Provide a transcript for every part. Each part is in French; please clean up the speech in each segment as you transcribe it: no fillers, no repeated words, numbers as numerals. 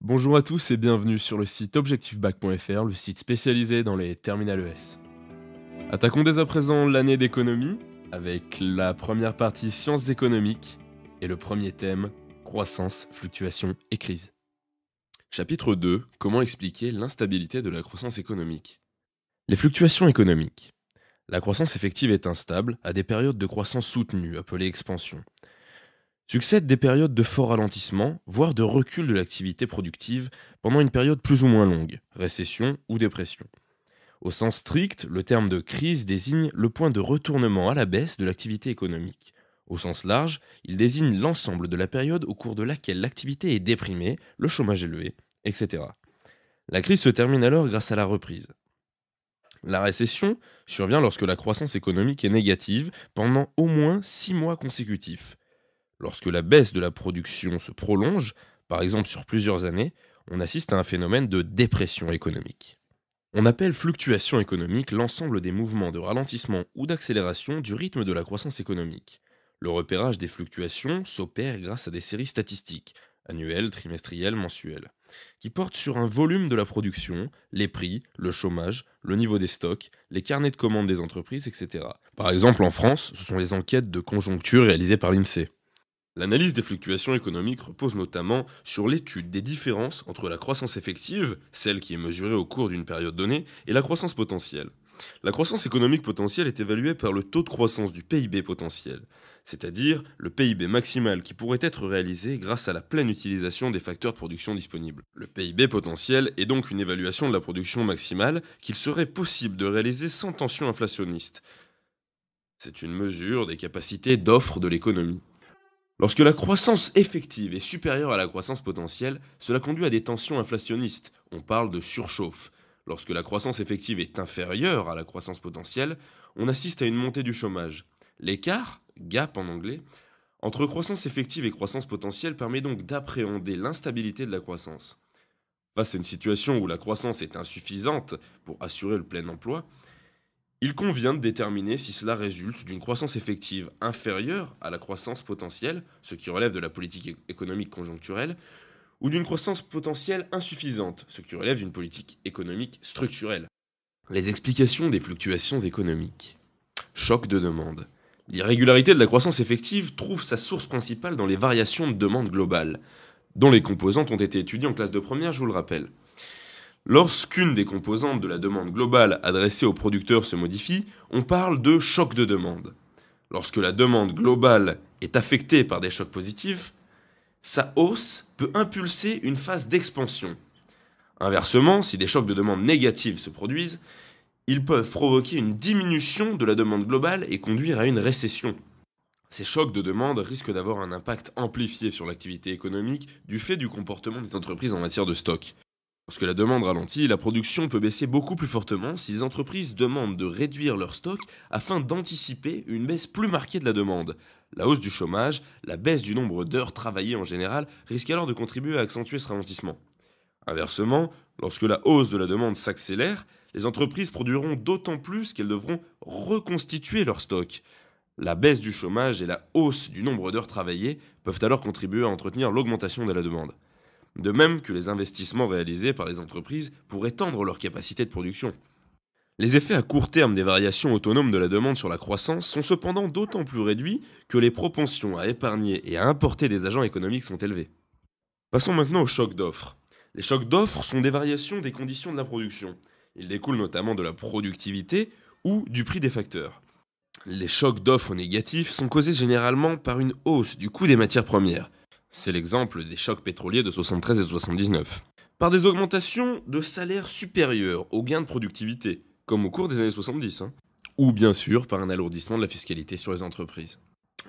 Bonjour à tous et bienvenue sur le site objectifbac.fr, le site spécialisé dans les terminales ES. Attaquons dès à présent l'année d'économie avec la première partie sciences économiques et le premier thème croissance, fluctuation et crise. Chapitre 2. Comment expliquer l'instabilité de la croissance économique? Les fluctuations économiques. La croissance effective est instable à des périodes de croissance soutenue, appelées expansion. Succèdent des périodes de fort ralentissement, voire de recul de l'activité productive pendant une période plus ou moins longue, récession ou dépression. Au sens strict, le terme de crise désigne le point de retournement à la baisse de l'activité économique. Au sens large, il désigne l'ensemble de la période au cours de laquelle l'activité est déprimée, le chômage élevé, etc. La crise se termine alors grâce à la reprise. La récession survient lorsque la croissance économique est négative pendant au moins 6 mois consécutifs. Lorsque la baisse de la production se prolonge, par exemple sur plusieurs années, on assiste à un phénomène de dépression économique. On appelle fluctuation économique l'ensemble des mouvements de ralentissement ou d'accélération du rythme de la croissance économique. Le repérage des fluctuations s'opère grâce à des séries statistiques, annuelles, trimestrielles, mensuelles, qui portent sur un volume de la production, les prix, le chômage, le niveau des stocks, les carnets de commandes des entreprises, etc. Par exemple, en France, ce sont les enquêtes de conjoncture réalisées par l'INSEE. L'analyse des fluctuations économiques repose notamment sur l'étude des différences entre la croissance effective, celle qui est mesurée au cours d'une période donnée, et la croissance potentielle. La croissance économique potentielle est évaluée par le taux de croissance du PIB potentiel, c'est-à-dire le PIB maximal qui pourrait être réalisé grâce à la pleine utilisation des facteurs de production disponibles. Le PIB potentiel est donc une évaluation de la production maximale qu'il serait possible de réaliser sans tension inflationniste. C'est une mesure des capacités d'offre de l'économie. Lorsque la croissance effective est supérieure à la croissance potentielle, cela conduit à des tensions inflationnistes. On parle de surchauffe. Lorsque la croissance effective est inférieure à la croissance potentielle, on assiste à une montée du chômage. L'écart, gap en anglais, entre croissance effective et croissance potentielle permet donc d'appréhender l'instabilité de la croissance. Face à une situation où la croissance est insuffisante pour assurer le plein emploi, il convient de déterminer si cela résulte d'une croissance effective inférieure à la croissance potentielle, ce qui relève de la politique économique conjoncturelle, ou d'une croissance potentielle insuffisante, ce qui relève d'une politique économique structurelle. Les explications des fluctuations économiques. Choc de demande. L'irrégularité de la croissance effective trouve sa source principale dans les variations de demande globale, dont les composantes ont été étudiées en classe de première, je vous le rappelle. Lorsqu'une des composantes de la demande globale adressée aux producteurs se modifie, on parle de choc de demande. Lorsque la demande globale est affectée par des chocs positifs, sa hausse peut impulser une phase d'expansion. Inversement, si des chocs de demande négatifs se produisent, ils peuvent provoquer une diminution de la demande globale et conduire à une récession. Ces chocs de demande risquent d'avoir un impact amplifié sur l'activité économique du fait du comportement des entreprises en matière de stock. Lorsque la demande ralentit, la production peut baisser beaucoup plus fortement si les entreprises demandent de réduire leur stock afin d'anticiper une baisse plus marquée de la demande. La hausse du chômage, la baisse du nombre d'heures travaillées en général risquent alors de contribuer à accentuer ce ralentissement. Inversement, lorsque la hausse de la demande s'accélère, les entreprises produiront d'autant plus qu'elles devront reconstituer leur stock. La baisse du chômage et la hausse du nombre d'heures travaillées peuvent alors contribuer à entretenir l'augmentation de la demande. De même que les investissements réalisés par les entreprises pour étendre leur capacité de production. Les effets à court terme des variations autonomes de la demande sur la croissance sont cependant d'autant plus réduits que les propensions à épargner et à importer des agents économiques sont élevées. Passons maintenant aux chocs d'offres. Les chocs d'offres sont des variations des conditions de la production. Ils découlent notamment de la productivité ou du prix des facteurs. Les chocs d'offres négatifs sont causés généralement par une hausse du coût des matières premières. C'est l'exemple des chocs pétroliers de 73 et 79. Par des augmentations de salaires supérieures aux gains de productivité, comme au cours des années 70, ou bien sûr par un alourdissement de la fiscalité sur les entreprises.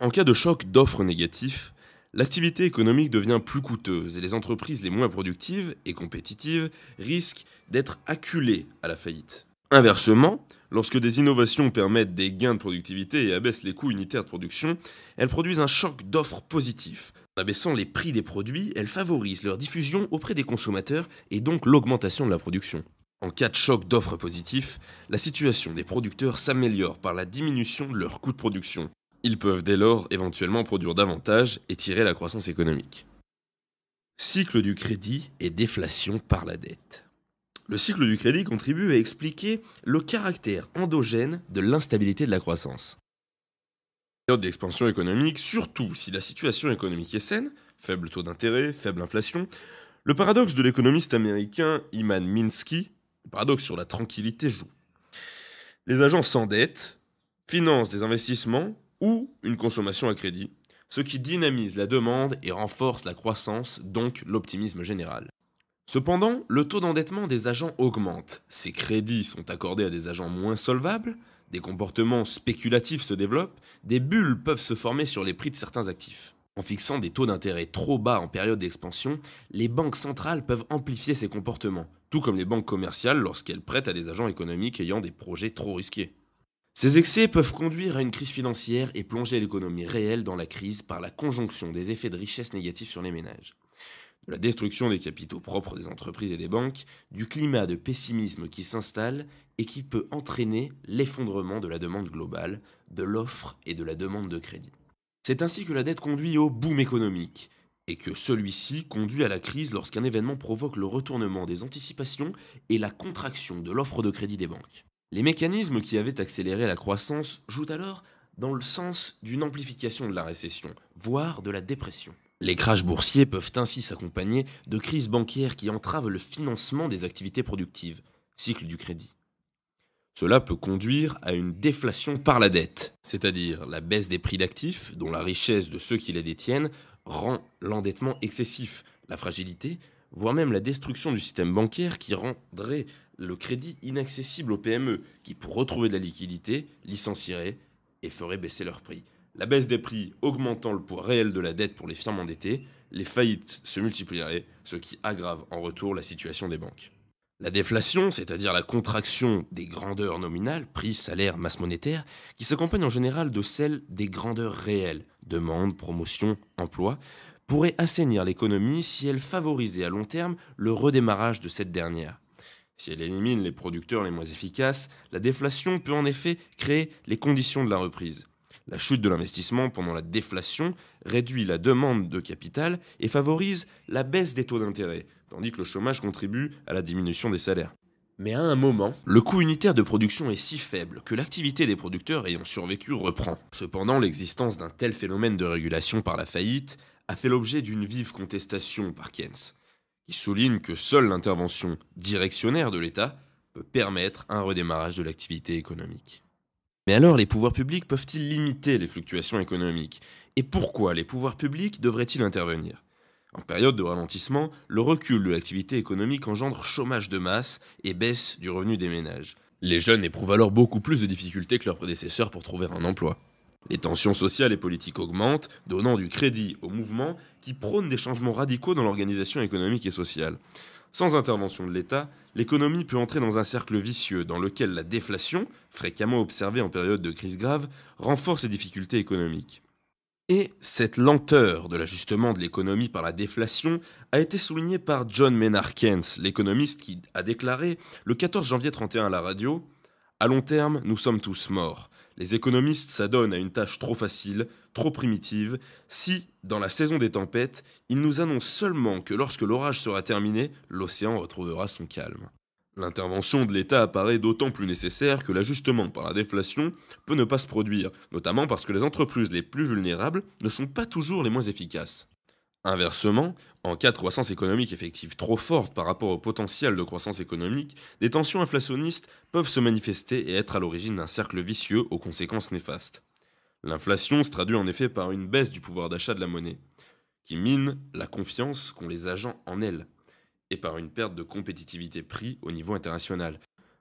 En cas de choc d'offres négatifs, l'activité économique devient plus coûteuse et les entreprises les moins productives et compétitives risquent d'être acculées à la faillite. Inversement, lorsque des innovations permettent des gains de productivité et abaissent les coûts unitaires de production, elles produisent un choc d'offres positif. En abaissant les prix des produits, elles favorisent leur diffusion auprès des consommateurs et donc l'augmentation de la production. En cas de choc d'offres positif, la situation des producteurs s'améliore par la diminution de leurs coûts de production. Ils peuvent dès lors éventuellement produire davantage et tirer la croissance économique. Cycle du crédit et déflation par la dette. Le cycle du crédit contribue à expliquer le caractère endogène de l'instabilité de la croissance. Période d'expansion économique, surtout si la situation économique est saine, faible taux d'intérêt, faible inflation, le paradoxe de l'économiste américain Hyman Minsky, le paradoxe sur la tranquillité joue. Les agents s'endettent, financent des investissements ou une consommation à crédit, ce qui dynamise la demande et renforce la croissance, donc l'optimisme général. Cependant, le taux d'endettement des agents augmente. Ces crédits sont accordés à des agents moins solvables, des comportements spéculatifs se développent, des bulles peuvent se former sur les prix de certains actifs. En fixant des taux d'intérêt trop bas en période d'expansion, les banques centrales peuvent amplifier ces comportements, tout comme les banques commerciales lorsqu'elles prêtent à des agents économiques ayant des projets trop risqués. Ces excès peuvent conduire à une crise financière et plonger l'économie réelle dans la crise par la conjonction des effets de richesse négatifs sur les ménages, de la destruction des capitaux propres des entreprises et des banques, du climat de pessimisme qui s'installe et qui peut entraîner l'effondrement de la demande globale, de l'offre et de la demande de crédit. C'est ainsi que la dette conduit au boom économique, et que celui-ci conduit à la crise lorsqu'un événement provoque le retournement des anticipations et la contraction de l'offre de crédit des banques. Les mécanismes qui avaient accéléré la croissance jouent alors dans le sens d'une amplification de la récession, voire de la dépression. Les crashs boursiers peuvent ainsi s'accompagner de crises bancaires qui entravent le financement des activités productives, cycle du crédit. Cela peut conduire à une déflation par la dette, c'est-à-dire la baisse des prix d'actifs dont la richesse de ceux qui les détiennent rend l'endettement excessif, la fragilité, voire même la destruction du système bancaire qui rendrait le crédit inaccessible aux PME, qui pour retrouver de la liquidité licencieraient et feraient baisser leurs prix. La baisse des prix augmentant le poids réel de la dette pour les firmes endettées, les faillites se multiplieraient, ce qui aggrave en retour la situation des banques. La déflation, c'est-à-dire la contraction des grandeurs nominales, prix, salaire, masse monétaire, qui s'accompagne en général de celle des grandeurs réelles, demande, promotion, emploi, pourrait assainir l'économie si elle favorisait à long terme le redémarrage de cette dernière. Si elle élimine les producteurs les moins efficaces, la déflation peut en effet créer les conditions de la reprise. La chute de l'investissement pendant la déflation réduit la demande de capital et favorise la baisse des taux d'intérêt, tandis que le chômage contribue à la diminution des salaires. Mais à un moment, le coût unitaire de production est si faible que l'activité des producteurs ayant survécu reprend. Cependant, l'existence d'un tel phénomène de régulation par la faillite a fait l'objet d'une vive contestation par Keynes, qui souligne que seule l'intervention directionnaire de l'État peut permettre un redémarrage de l'activité économique. Mais alors, les pouvoirs publics peuvent-ils limiter les fluctuations économiques? Et pourquoi les pouvoirs publics devraient-ils intervenir? En période de ralentissement, le recul de l'activité économique engendre chômage de masse et baisse du revenu des ménages. Les jeunes éprouvent alors beaucoup plus de difficultés que leurs prédécesseurs pour trouver un emploi. Les tensions sociales et politiques augmentent, donnant du crédit aux mouvements qui prônent des changements radicaux dans l'organisation économique et sociale. Sans intervention de l'État, l'économie peut entrer dans un cercle vicieux dans lequel la déflation, fréquemment observée en période de crise grave, renforce les difficultés économiques. Et cette lenteur de l'ajustement de l'économie par la déflation a été soulignée par John Maynard Keynes, l'économiste qui a déclaré le 14 janvier 31 à la radio « À long terme, nous sommes tous morts. Les économistes s'adonnent à une tâche trop facile, trop primitive, si, dans la saison des tempêtes, ils nous annoncent seulement que lorsque l'orage sera terminé, l'océan retrouvera son calme. » L'intervention de l'État apparaît d'autant plus nécessaire que l'ajustement par la déflation peut ne pas se produire, notamment parce que les entreprises les plus vulnérables ne sont pas toujours les moins efficaces. Inversement, en cas de croissance économique effective trop forte par rapport au potentiel de croissance économique, des tensions inflationnistes peuvent se manifester et être à l'origine d'un cercle vicieux aux conséquences néfastes. L'inflation se traduit en effet par une baisse du pouvoir d'achat de la monnaie, qui mine la confiance qu'ont les agents en elle, et par une perte de compétitivité prix au niveau international,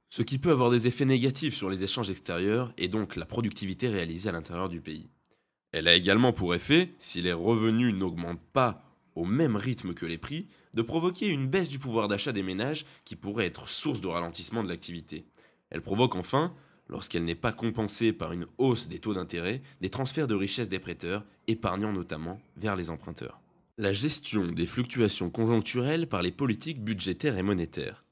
ce qui peut avoir des effets négatifs sur les échanges extérieurs et donc la productivité réalisée à l'intérieur du pays. Elle a également pour effet, si les revenus n'augmentent pas au même rythme que les prix, de provoquer une baisse du pouvoir d'achat des ménages qui pourrait être source de ralentissement de l'activité. Elle provoque enfin, lorsqu'elle n'est pas compensée par une hausse des taux d'intérêt, des transferts de richesse des prêteurs, épargnant notamment vers les emprunteurs. La gestion des fluctuations conjoncturelles par les politiques budgétaires et monétaires.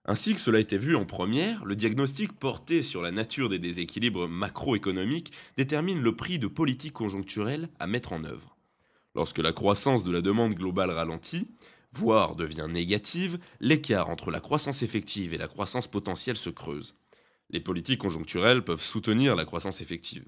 Ainsi que cela a été vu en première, le diagnostic porté sur la nature des déséquilibres macroéconomiques détermine le prix de politiques conjoncturelles à mettre en œuvre. Lorsque la croissance de la demande globale ralentit, voire devient négative, l'écart entre la croissance effective et la croissance potentielle se creuse. Les politiques conjoncturelles peuvent soutenir la croissance effective.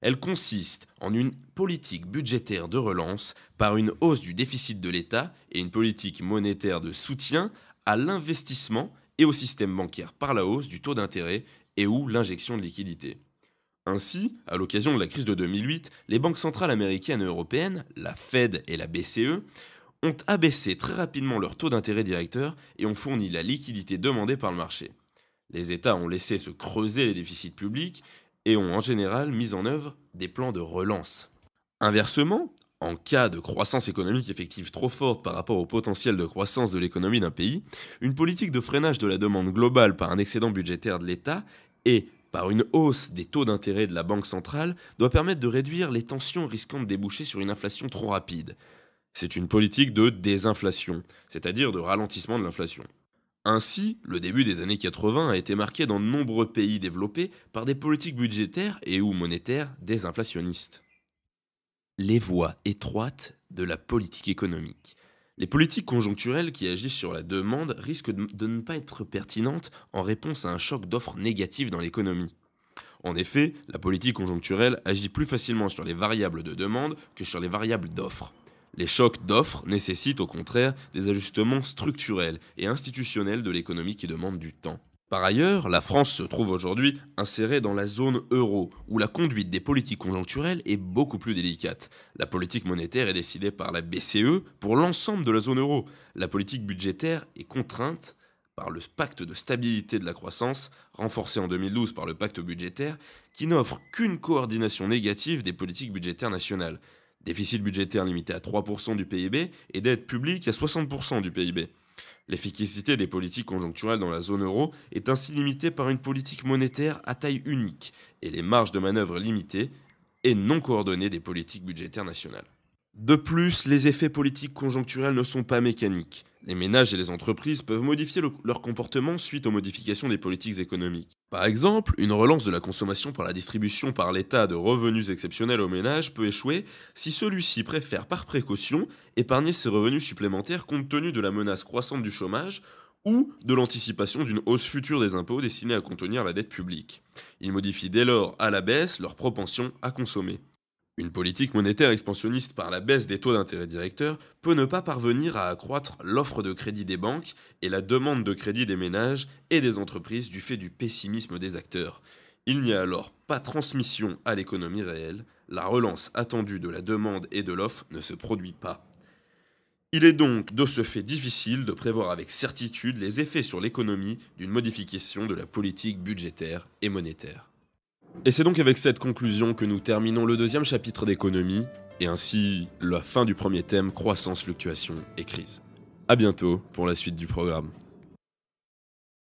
Elle consiste en une politique budgétaire de relance par une hausse du déficit de l'État et une politique monétaire de soutien à l'investissement et au système bancaire par la hausse du taux d'intérêt et ou l'injection de liquidités. Ainsi, à l'occasion de la crise de 2008, les banques centrales américaines et européennes, la Fed et la BCE, ont abaissé très rapidement leur taux d'intérêt directeur et ont fourni la liquidité demandée par le marché. Les États ont laissé se creuser les déficits publics et ont en général mis en œuvre des plans de relance. Inversement, en cas de croissance économique effective trop forte par rapport au potentiel de croissance de l'économie d'un pays, une politique de freinage de la demande globale par un excédent budgétaire de l'État et par une hausse des taux d'intérêt de la Banque centrale doit permettre de réduire les tensions risquant de déboucher sur une inflation trop rapide. C'est une politique de désinflation, c'est-à-dire de ralentissement de l'inflation. Ainsi, le début des années 80 a été marqué dans de nombreux pays développés par des politiques budgétaires et ou monétaires désinflationnistes. Les voies étroites de la politique économique. Les politiques conjoncturelles qui agissent sur la demande risquent de ne pas être pertinentes en réponse à un choc d'offres négatives dans l'économie. En effet, la politique conjoncturelle agit plus facilement sur les variables de demande que sur les variables d'offres. Les chocs d'offres nécessitent au contraire des ajustements structurels et institutionnels de l'économie qui demandent du temps. Par ailleurs, la France se trouve aujourd'hui insérée dans la zone euro, où la conduite des politiques conjoncturelles est beaucoup plus délicate. La politique monétaire est décidée par la BCE pour l'ensemble de la zone euro. La politique budgétaire est contrainte par le pacte de stabilité de la croissance, renforcé en 2012 par le pacte budgétaire, qui n'offre qu'une coordination négative des politiques budgétaires nationales. Déficit budgétaire limité à 3% du PIB et dette publique à 60% du PIB. L'efficacité des politiques conjoncturelles dans la zone euro est ainsi limitée par une politique monétaire à taille unique et les marges de manœuvre limitées et non coordonnées des politiques budgétaires nationales. De plus, les effets politiques conjoncturels ne sont pas mécaniques. Les ménages et les entreprises peuvent modifier leur comportement suite aux modifications des politiques économiques. Par exemple, une relance de la consommation par la distribution par l'État de revenus exceptionnels aux ménages peut échouer si celui-ci préfère par précaution épargner ses revenus supplémentaires compte tenu de la menace croissante du chômage ou de l'anticipation d'une hausse future des impôts destinés à contenir la dette publique. Ils modifient dès lors à la baisse leur propension à consommer. Une politique monétaire expansionniste par la baisse des taux d'intérêt directeurs peut ne pas parvenir à accroître l'offre de crédit des banques et la demande de crédit des ménages et des entreprises du fait du pessimisme des acteurs. Il n'y a alors pas transmission à l'économie réelle, la relance attendue de la demande et de l'offre ne se produit pas. Il est donc de ce fait difficile de prévoir avec certitude les effets sur l'économie d'une modification de la politique budgétaire et monétaire. Et c'est donc avec cette conclusion que nous terminons le deuxième chapitre d'économie, et ainsi la fin du premier thème, croissance, fluctuation et crise. A bientôt pour la suite du programme.